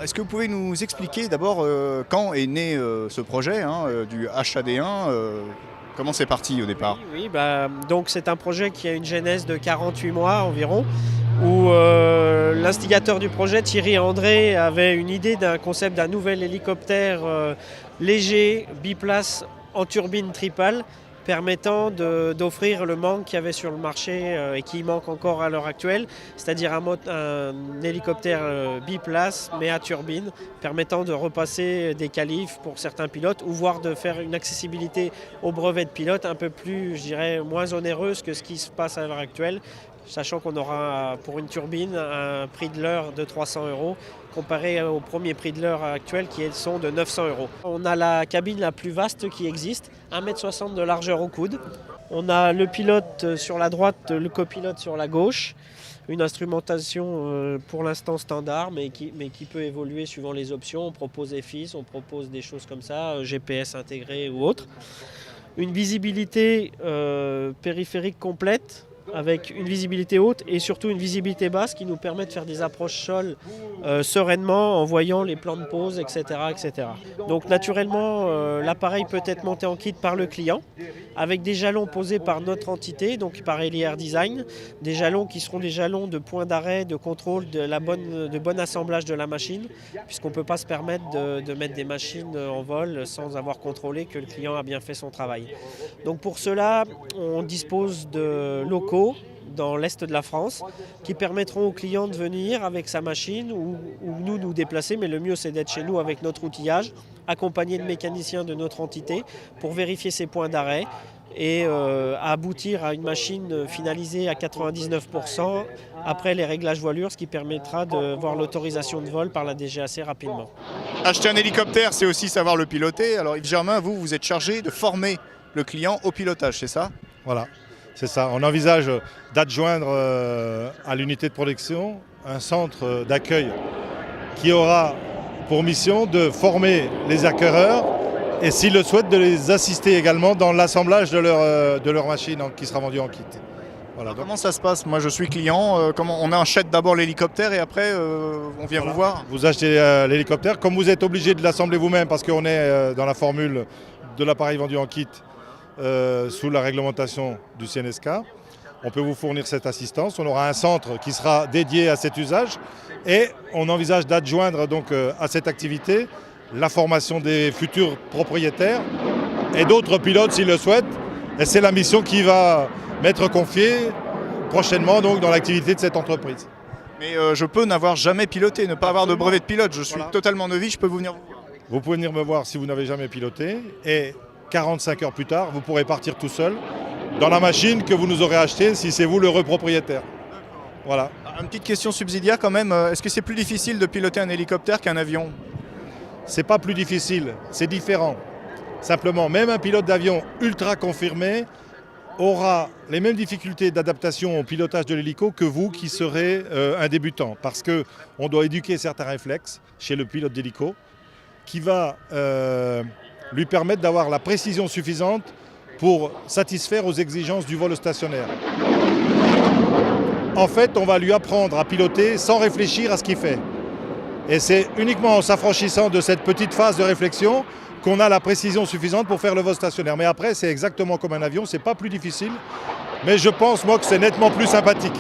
est-ce que vous pouvez nous expliquer d'abord quand est né ce projet du HAD1 comment c'est parti au départ? Oui, donc c'est un projet qui a une genèse de 48 mois environ, où l'instigateur du projet, Thierry André, avait une idée d'un concept d'un nouvel hélicoptère léger, biplace, en turbine tripale, permettant d'offrir le manque qu'il y avait sur le marché et qui manque encore à l'heure actuelle, c'est-à-dire un hélicoptère biplace mais à turbine, permettant de repasser des qualifs pour certains pilotes ou voire de faire une accessibilité au brevet de pilote un peu plus, je dirais, moins onéreuse que ce qui se passe à l'heure actuelle, sachant qu'on aura pour une turbine un prix de l'heure de 300 € comparé au premier prix de l'heure actuel qui sont de 900 €. On a la cabine la plus vaste qui existe, 1,60 m de largeur au coude. On a le pilote sur la droite, le copilote sur la gauche. Une instrumentation pour l'instant standard mais qui peut évoluer suivant les options. On propose EFIS, on propose des choses comme ça, GPS intégré ou autre. Une visibilité périphérique complète, avec une visibilité haute et surtout une visibilité basse qui nous permet de faire des approches sol sereinement en voyant les plans de pause, etc. etc. Donc naturellement, l'appareil peut être monté en kit par le client avec des jalons posés par notre entité, donc par Héliair Design, des jalons qui seront des jalons de point d'arrêt, de contrôle de bon assemblage de la machine, puisqu'on ne peut pas se permettre de mettre des machines en vol sans avoir contrôlé que le client a bien fait son travail. Donc pour cela, on dispose de locaux dans l'est de la France qui permettront aux clients de venir avec sa machine ou nous déplacer, mais le mieux c'est d'être chez nous avec notre outillage, accompagné de mécaniciens de notre entité pour vérifier ses points d'arrêt et aboutir à une machine finalisée à 99% après les réglages voilure, ce qui permettra de voir l'autorisation de vol par la DGAC rapidement. Acheter un hélicoptère, c'est aussi savoir le piloter. Alors Yves Germain, vous êtes chargé de former le client au pilotage, c'est ça? Voilà, c'est ça. On envisage d'adjoindre à l'unité de production un centre d'accueil qui aura pour mission de former les acquéreurs et s'ils le souhaitent de les assister également dans l'assemblage de leur machine qui sera vendue en kit. Voilà, donc. Comment ça se passe? Moi je suis client, on achète d'abord l'hélicoptère et après on vient vous voir? Vous achetez l'hélicoptère, comme vous êtes obligé de l'assembler vous-même parce qu'on est dans la formule de l'appareil vendu en kit sous la réglementation du CNSK. On peut vous fournir cette assistance. On aura un centre qui sera dédié à cet usage et on envisage d'adjoindre donc à cette activité la formation des futurs propriétaires et d'autres pilotes s'ils le souhaitent. Et c'est la mission qui va m'être confiée prochainement donc dans l'activité de cette entreprise. Mais je peux n'avoir jamais piloté, ne pas avoir de brevet de pilote. Je suis totalement novice, je peux vous venir vous voir. Vous pouvez venir me voir si vous n'avez jamais piloté et 45 heures plus tard, vous pourrez partir tout seul dans la machine que vous nous aurez achetée si c'est vous l'heureux propriétaire. Voilà. Une petite question subsidiaire quand même, est-ce que c'est plus difficile de piloter un hélicoptère qu'un avion? C'est pas plus difficile, c'est différent. Simplement, même un pilote d'avion ultra confirmé aura les mêmes difficultés d'adaptation au pilotage de l'hélico que vous qui serez un débutant. Parce qu'on doit éduquer certains réflexes chez le pilote d'hélico qui va lui permettre d'avoir la précision suffisante pour satisfaire aux exigences du vol stationnaire. En fait, on va lui apprendre à piloter sans réfléchir à ce qu'il fait. Et c'est uniquement en s'affranchissant de cette petite phase de réflexion qu'on a la précision suffisante pour faire le vol stationnaire. Mais après, c'est exactement comme un avion, c'est pas plus difficile. Mais je pense, moi, que c'est nettement plus sympathique.